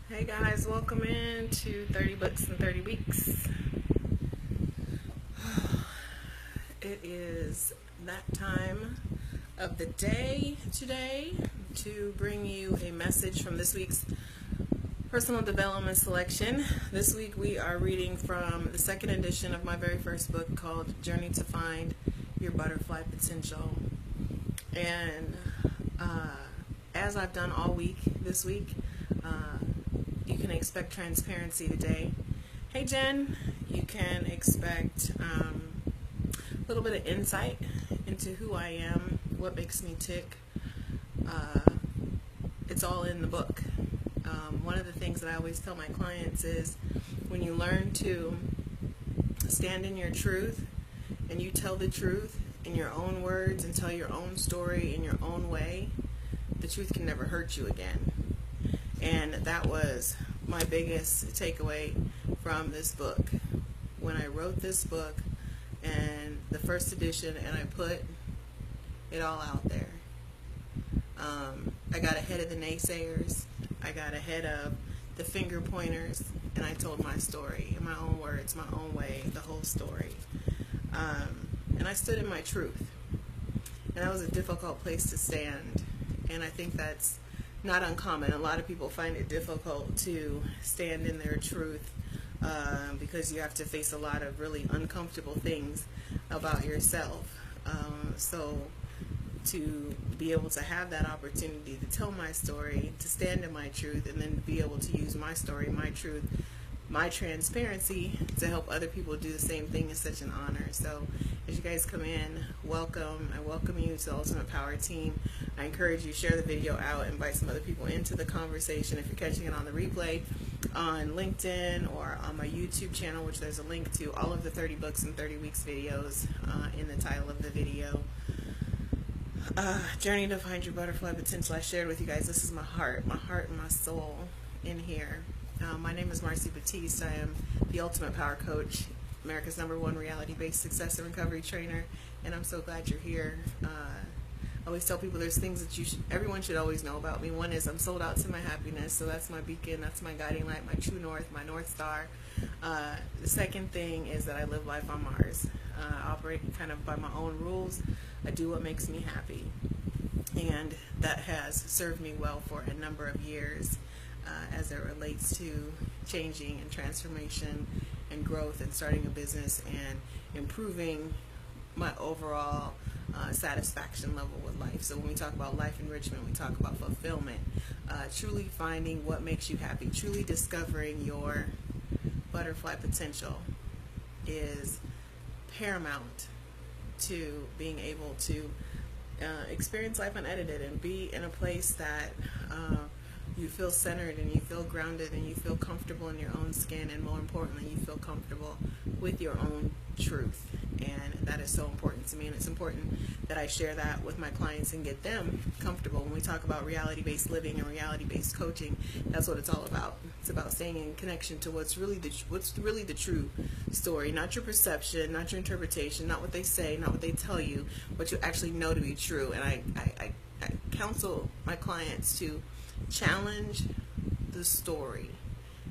Hey guys, welcome in to 30 Books in 30 Weeks. It is that time of the day today to bring you a message from this week's personal development selection. This week we are reading from the second edition of my very first book called Journey to Find Your Butterfly Potential. And as I've done all week this week, you can expect transparency today. Hey Jen, you can expect a little bit of insight into who I am, what makes me tick. It's all in the book. One of the things that I always tell my clients is when you learn to stand in your truth and you tell the truth in your own words and tell your own story in your own way, the truth can never hurt you again. And that was my biggest takeaway from this book. When I wrote this book and the first edition and I put it all out there, I got ahead of the naysayers, I got ahead of the finger pointers, and I told my story in my own words, my own way, the whole story. And I stood in my truth. And that was a difficult place to stand. And I think that's not uncommon. A lot of people find it difficult to stand in their truth because you have to face a lot of really uncomfortable things about yourself. So to be able to have that opportunity to tell my story, to stand in my truth, and then be able to use my story, my truth, my transparency to help other people do the same thing is such an honor. So as you guys come in, welcome. I welcome you to the Ultimate Power Team. I encourage you to share the video out, invite some other people into the conversation. If you're catching it on the replay on LinkedIn or on my YouTube channel, which there's a link to all of the 30 Books in 30 Weeks videos in the title of the video. Journey to Find Your Butterfly Potential. I shared with you guys, this is my heart and my soul in here. My name is Marcy Batiste. I am the Ultimate Power Coach, America's #1 reality-based success and recovery trainer, and I'm so glad you're here. I always tell people there's things that everyone should always know about me. One is I'm sold out to my happiness, so that's my beacon, that's my guiding light, my true north, my North Star. The second thing is that I live life on Mars. I operate kind of by my own rules. I do what makes me happy, and that has served me well for a number of years as it relates to changing and transformation and growth and starting a business and improving my overall satisfaction level with life. So when we talk about life enrichment, we talk about fulfillment, truly finding what makes you happy, truly discovering your butterfly potential is paramount to being able to experience life unedited and be in a place that you feel centered and you feel grounded and you feel comfortable in your own skin, and more importantly, you feel comfortable with your own truth. And that is so important to me, and it's important that I share that with my clients and get them comfortable. When we talk about reality-based living and reality-based coaching, that's what it's all about. It's about staying in connection to what's really the true story, not your perception, not your interpretation, not what they say, not what they tell you, what you actually know to be true. And I counsel my clients to challenge the story,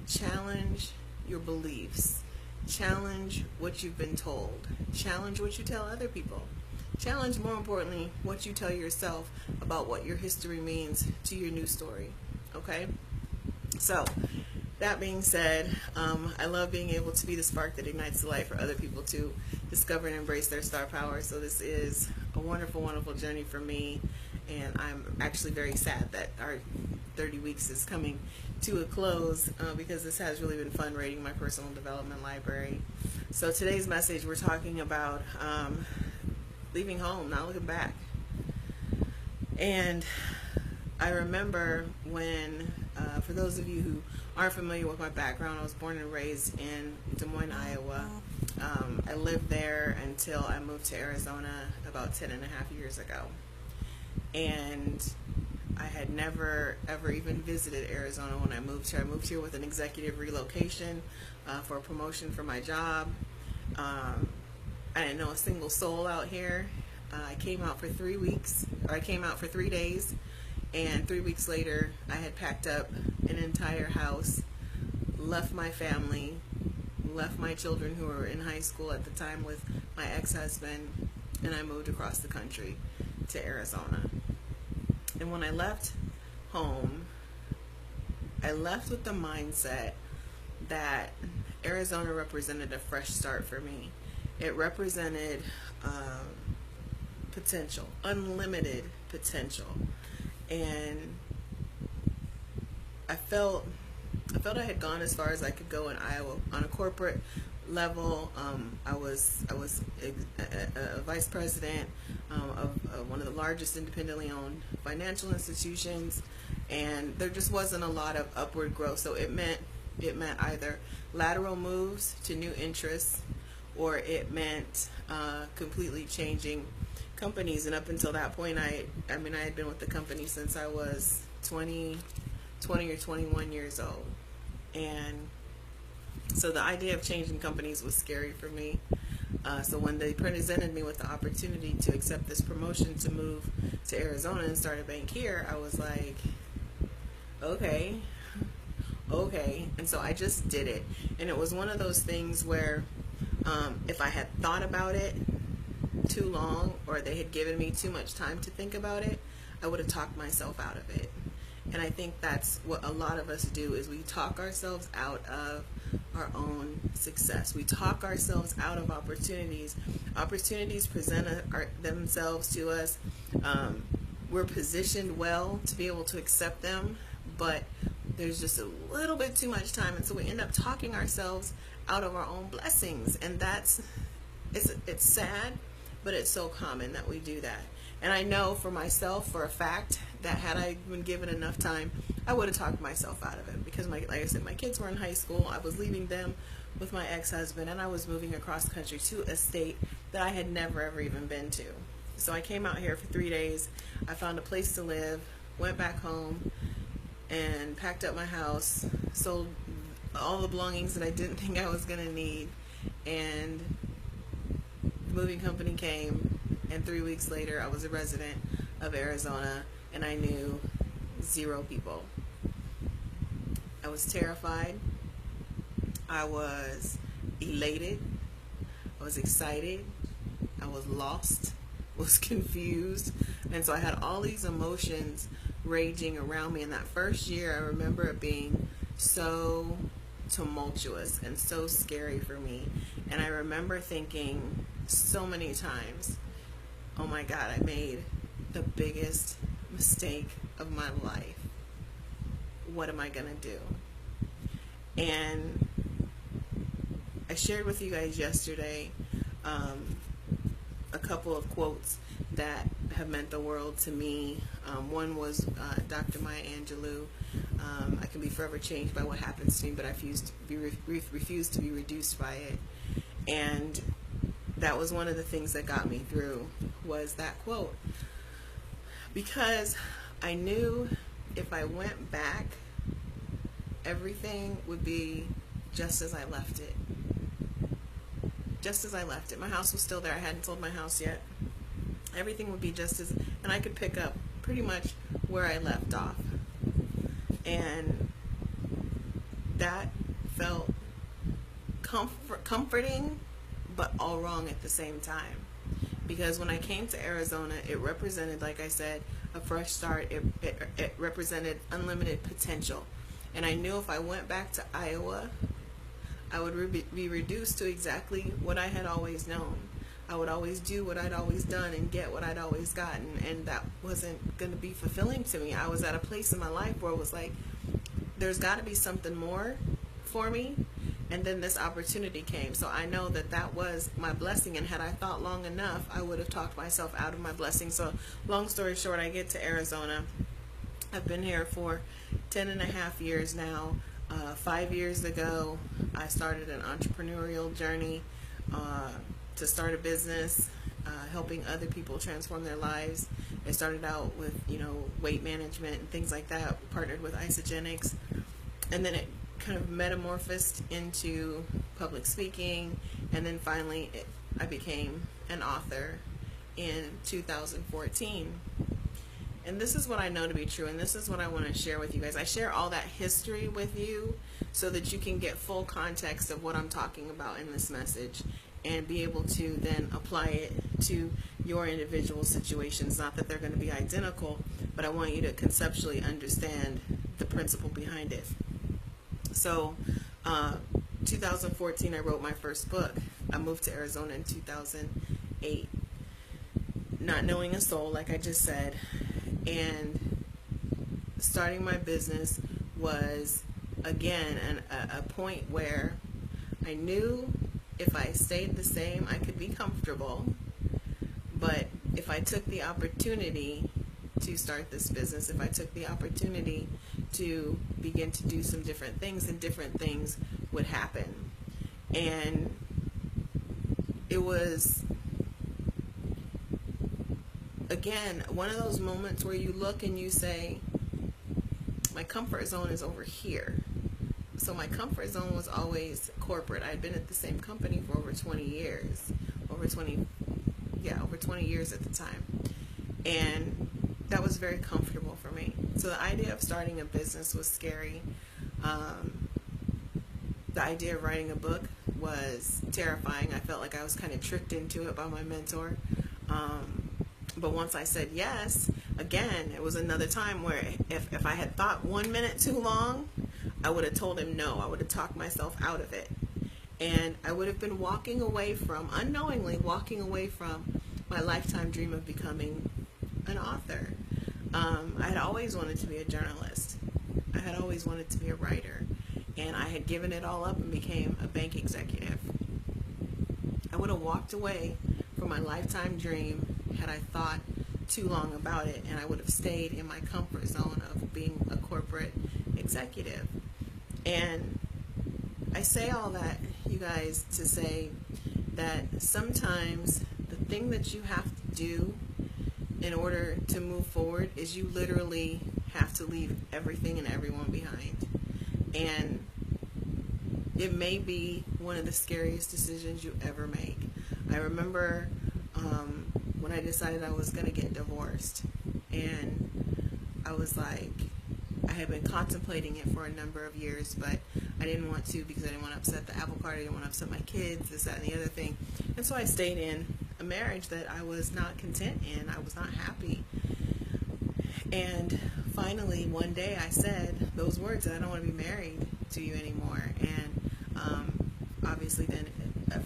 challenge your beliefs, challenge what you've been told, challenge what you tell other people, challenge, more importantly, what you tell yourself about what your history means to your new story. Okay? So that being said, I love being able to be the spark that ignites the light for other people to discover and embrace their star power. So this is a wonderful, wonderful journey for me, and I'm actually very sad that our 30 weeks is coming to a close because this has really been fun reading my personal development library. So today's message, we're talking about leaving home, not looking back. And I remember when, for those of you who aren't familiar with my background, I was born and raised in Des Moines, Iowa. I lived there until I moved to Arizona about 10.5 years ago. And I had never, ever even visited Arizona when I moved here. I moved here with an executive relocation for a promotion for my job. I didn't know a single soul out here. I came out for 3 weeks, or I came out for 3 days And 3 weeks later, I had packed up an entire house, left my family, left my children who were in high school at the time with my ex-husband, and I moved across the country to Arizona. And when I left home, I left with the mindset that Arizona represented a fresh start for me. It represented potential, unlimited potential. And I felt I had gone as far as I could go in Iowa. On a corporate level, I was a vice president of one of the largest independently owned financial institutions, and there just wasn't a lot of upward growth. So it meant either lateral moves to new interests, or it meant completely changing companies. And up until that point, I had been with the company since I was 20 or 21 years old. And so the idea of changing companies was scary for me. So when they presented me with the opportunity to accept this promotion to move to Arizona and start a bank here, I was like, okay. And so I just did it. And it was one of those things where if I had thought about it too long, or they had given me too much time to think about it, I would have talked myself out of it. And I think that's what a lot of us do, is we talk ourselves out of our own success. We talk ourselves out of opportunities. Opportunities present themselves to us. We're positioned well to be able to accept them, but there's just a little bit too much time, and so we end up talking ourselves out of our own blessings. And it's sad, but it's so common that we do that. And I know for myself, for a fact, that had I been given enough time, I would have talked myself out of it, because like I said, my kids were in high school. I was leaving them with my ex-husband, and I was moving across the country to a state that I had never ever even been to. So I came out here for 3 days. I found a place to live, went back home, and packed up my house, sold all the belongings that I didn't think I was going to need, and the moving company came, and 3 weeks later I was a resident of Arizona, and I knew 0 people. I was terrified. I was elated. I was excited. I was lost. Was confused. And so I had all these emotions raging around me. In that first year, I remember it being so tumultuous and so scary for me. And I remember thinking so many times, oh my God, I made the biggest mistake of my life. What am I gonna do? And I shared with you guys yesterday a couple of quotes that have meant the world to me. One was Dr. Maya Angelou. I can be forever changed by what happens to me, but I refuse to be reduced by it. And that was one of the things that got me through, was that quote. Because I knew if I went back, everything would be just as I left it. Just as I left it. My house was still there. I hadn't sold my house yet. Everything would be just as, and I could pick up pretty much where I left off. And that felt comforting, but all wrong at the same time. Because when I came to Arizona, it represented, like I said, a fresh start. It represented unlimited potential. And I knew if I went back to Iowa, I would be reduced to exactly what I had always known. I would always do what I'd always done and get what I'd always gotten, and that wasn't going to be fulfilling to me. I was at a place in my life where it was like, there's got to be something more for me. And then this opportunity came. So I know that that was my blessing, and had I thought long enough, I would have talked myself out of my blessing. So long story short, I get to Arizona. I've been here for 10.5 years now. 5 years ago, I started an entrepreneurial journey to start a business, helping other people transform their lives. I started out with, weight management and things like that, partnered with Isagenix, and then it kind of metamorphosed into public speaking, and then finally I became an author in 2014. And this is what I know to be true, and this is what I want to share with you guys. I share all that history with you so that you can get full context of what I'm talking about in this message and be able to then apply it to your individual situations. Not that they're going to be identical, but I want you to conceptually understand the principle behind it. So, 2014, I wrote my first book. I moved to Arizona in 2008, not knowing a soul, like I just said. And starting my business was, again, a point where I knew if I stayed the same, I could be comfortable. But if I took the opportunity to start this business, if I took the opportunity to begin to do some different things, then different things would happen. And it was, again, one of those moments where you look and you say, my comfort zone is over here. So my comfort zone was always corporate. I had been at the same company for over 20 years. Over 20 years at the time. And that was very comfortable for me. So the idea of starting a business was scary. The idea of writing a book was terrifying. I felt like I was kind of tricked into it by my mentor. But once I said yes, again, it was another time where if I had thought 1 minute too long, I would have told him no. I would have talked myself out of it. And I would have been unknowingly walking away from my lifetime dream of becoming an author. I had always wanted to be a journalist. I had always wanted to be a writer. And I had given it all up and became a bank executive. I would have walked away from my lifetime dream had I thought too long about it, and I would have stayed in my comfort zone of being a corporate executive. And I say all that, you guys, to say that sometimes the thing that you have to do in order to move forward is you literally have to leave everything and everyone behind. And it may be one of the scariest decisions you ever make. I remember when I decided I was going to get divorced, and I was like, I had been contemplating it for a number of years, but I didn't want to because I didn't want to upset the apple cart, I didn't want to upset my kids, this, that, and the other thing. And so I stayed in a marriage that I was not content in. I was not happy. And finally, one day I said those words, that I don't want to be married to you anymore. And obviously then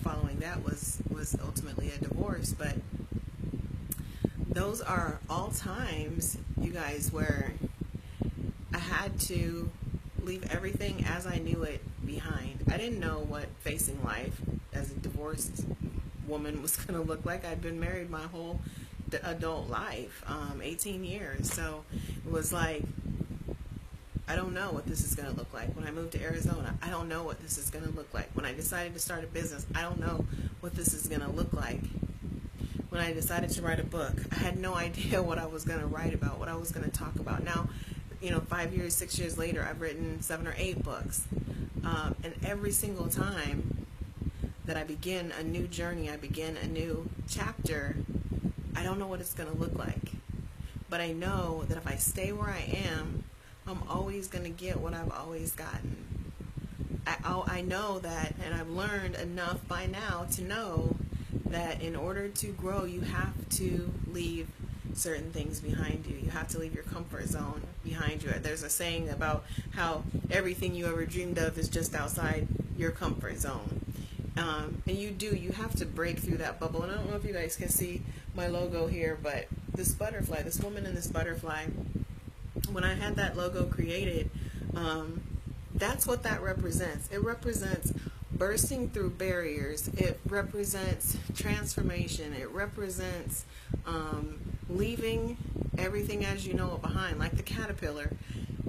following that was ultimately a divorce. But those are all times, you guys, where I had to leave everything as I knew it behind. I didn't know what facing life as a divorced woman was going to look like. I'd been married my whole adult life, 18 years. So it was like, I don't know what this is going to look like. When I moved to Arizona, I don't know what this is going to look like. When I decided to start a business, I don't know what this is going to look like. When I decided to write a book, I had no idea what I was going to write about, what I was going to talk about. Now, 5 years, 6 years later, I've written 7 or 8 books. And every single time that I begin a new journey, I begin a new chapter, I don't know what it's going to look like. But I know that if I stay where I am, I'm always going to get what I've always gotten. I know that, and I've learned enough by now to know that in order to grow, you have to leave certain things behind you. You have to leave your comfort zone behind you. There's a saying about how everything you ever dreamed of is just outside your comfort zone. And you have to break through that bubble. And I don't know if you guys can see my logo here, but this woman in this butterfly, when I had that logo created, that's what that represents. It represents bursting through barriers. It represents transformation. It represents leaving everything as you know it behind, like the caterpillar.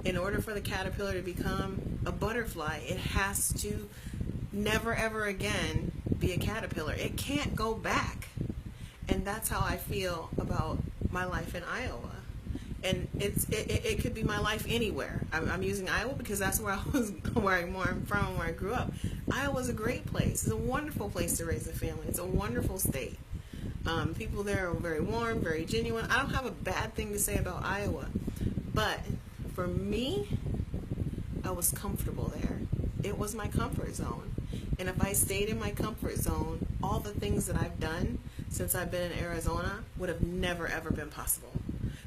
In order for the caterpillar to become a butterfly, it has to never ever again be a caterpillar. It can't go back. And that's how I feel about my life in Iowa. And it could be my life anywhere. I'm using Iowa because that's where I'm from, where I grew up. Iowa's a great place. It's a wonderful place to raise a family. It's a wonderful state. People there are very warm, very genuine. I don't have a bad thing to say about Iowa, but for me, I was comfortable there. It was my comfort zone. And if I stayed in my comfort zone, all the things that I've done since I've been in Arizona would have never, ever been possible.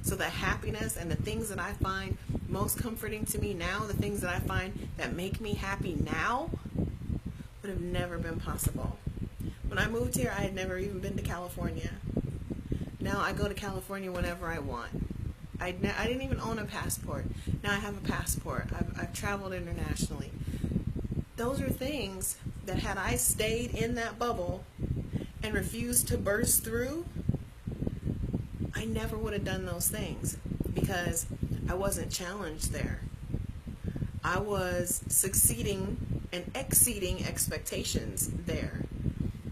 So the happiness and the things that I find most comforting to me now, the things that I find that make me happy now, would have never been possible. When I moved here, I had never even been to California. Now I go to California whenever I want. I didn't even own a passport. Now I have a passport. I've traveled internationally. Those are things that had I stayed in that bubble and refused to burst through, I never would have done those things because I wasn't challenged there. I was succeeding and exceeding expectations there.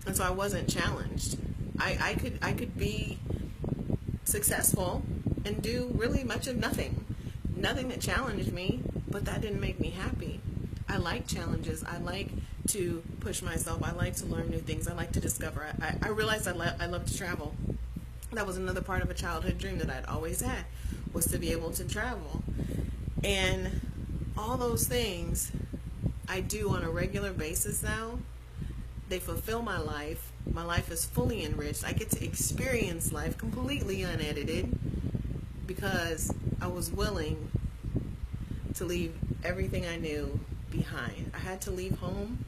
And so I wasn't challenged. I could be successful and do really much of nothing. Nothing that challenged me, but that didn't make me happy. I like challenges. I like to push myself. I like to learn new things. I like to discover. I realized I love to travel. That was another part of a childhood dream that I'd always had, was to be able to travel. And all those things I do on a regular basis now. They fulfill my life. My life is fully enriched. I get to experience life completely unedited because I was willing to leave everything I knew behind. I had to leave home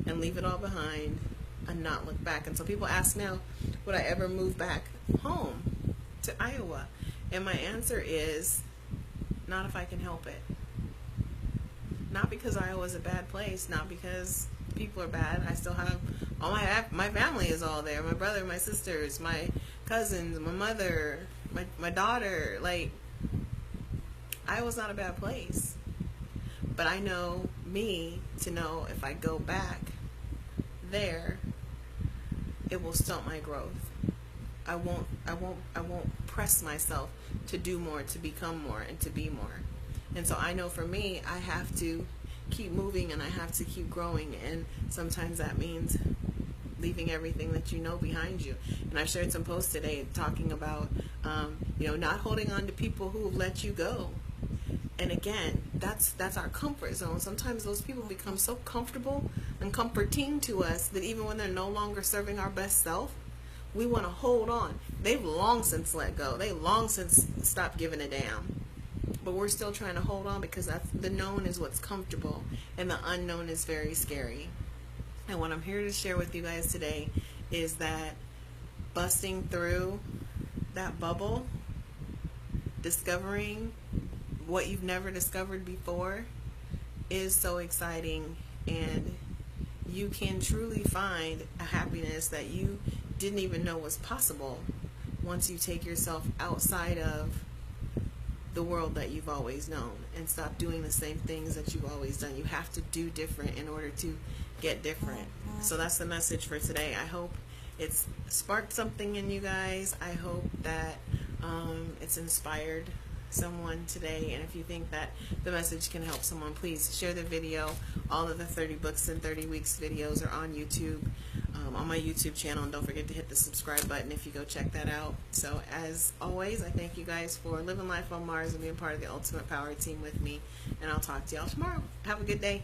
and leave it all behind and not look back. And so people ask now, would I ever move back home to Iowa? And my answer is, not if I can help it. Not because Iowa's a bad place, not because people are bad. I still have all my family is all there. My brother, my sisters, my cousins, my mother, my daughter. Like, Iowa's not a bad place. But I know me to know if I go back there, it will stunt my growth. I won't press myself to do more, to become more, and to be more. And so I know for me, I have to keep moving and I have to keep growing, and sometimes that means leaving everything that you know behind you. And I shared some posts today talking about not holding on to people who have let you go. And again, that's our comfort zone. Sometimes those people become so comfortable and comforting to us that even when they're no longer serving our best self, we want to hold on. They've long since let go. They long since stopped giving a damn. But we're still trying to hold on because the known is what's comfortable and the unknown is very scary. And what I'm here to share with you guys today is that busting through that bubble, discovering what you've never discovered before, is so exciting, and you can truly find a happiness that you didn't even know was possible once you take yourself outside of the world that you've always known and stop doing the same things that you've always done. You have to do different in order to get different. So that's the message for today. I hope it's sparked something in you guys. I hope that it's inspired someone today. And if you think that the message can help someone, please share the video. All of the 30 Books in 30 Weeks videos are on YouTube, on my YouTube channel, and don't forget to hit the subscribe button if you go check that out. So as always, I thank you guys for living life on Mars and being part of the Ultimate Power team with me, and I'll talk to y'all tomorrow. Have a good day.